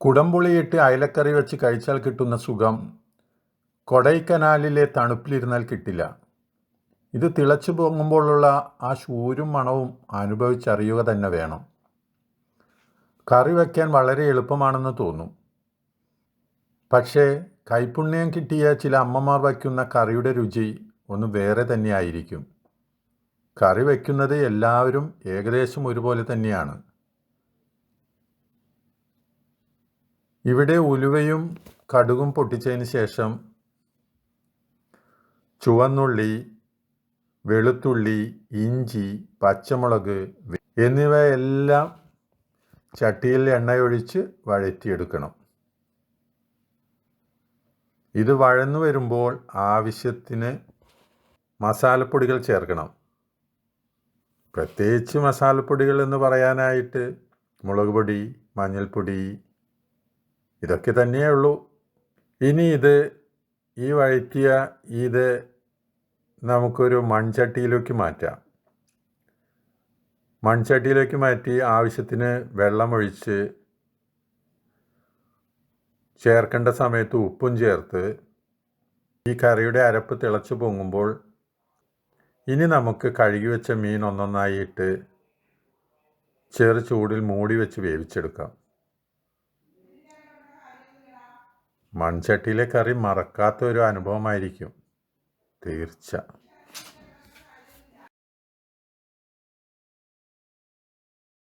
കുടംപുളിയിട്ട് അയലക്കറി വെച്ച് കഴിച്ചാൽ കിട്ടുന്ന സുഖം കൊടൈക്കനാലിലെ തണുപ്പിലിരുന്നാൽ കിട്ടില്ല. ഇത് തിളച്ചു പൊങ്ങുമ്പോഴുള്ള ആ ശൂരും മണവും അനുഭവിച്ചറിയുക തന്നെ വേണം. കറി വയ്ക്കാൻ വളരെ എളുപ്പമാണെന്ന് തോന്നും. പക്ഷേ കൈപുണ്യം കിട്ടിയ ചില അമ്മമാർ വയ്ക്കുന്ന കറിയുടെ രുചി ഒന്ന് വേറെ തന്നെയായിരിക്കും. കറി വയ്ക്കുന്നത് എല്ലാവരും ഏകദേശം ഒരുപോലെ തന്നെയാണ്. ഇവിടെ ഉലുവയും കടുകും പൊട്ടിച്ചതിന് ശേഷം ചുവന്നുള്ളി, വെളുത്തുള്ളി, ഇഞ്ചി, പച്ചമുളക് എന്നിവയെല്ലാം ചട്ടിയിൽ എണ്ണയൊഴിച്ച് വഴറ്റിയെടുക്കണം. ഇത് വഴന്നു വരുമ്പോൾ ആവശ്യത്തിന് മസാലപ്പൊടികൾ ചേർക്കണം. പ്രത്യേകിച്ച് മസാലപ്പൊടികൾ എന്ന് പറയാനായിട്ട് മുളക് പൊടി, മഞ്ഞൾപ്പൊടി ഇതൊക്കെ തന്നെയേ ഉള്ളൂ. ഇനി ഈ വഴറ്റിയ ഇത് നമുക്കൊരു മൺചട്ടിയിലേക്ക് മാറ്റാം. മൺചട്ടിയിലേക്ക് മാറ്റി ആവശ്യത്തിന് വെള്ളമൊഴിച്ച് ചേർക്കേണ്ട സമയത്ത് ഉപ്പും ചേർത്ത് ഈ കറിയുടെ അരപ്പ് തിളച്ചു പൊങ്ങുമ്പോൾ ഇനി നമുക്ക് കഴുകി വെച്ച മീൻ ഒന്നൊന്നായിട്ട് ചെറു ചൂടിൽ മൂടി വെച്ച് വേവിച്ചെടുക്കാം. മൺചട്ടിയിലെ കറി മറക്കാത്ത ഒരു അനുഭവമായിരിക്കും തീർച്ച.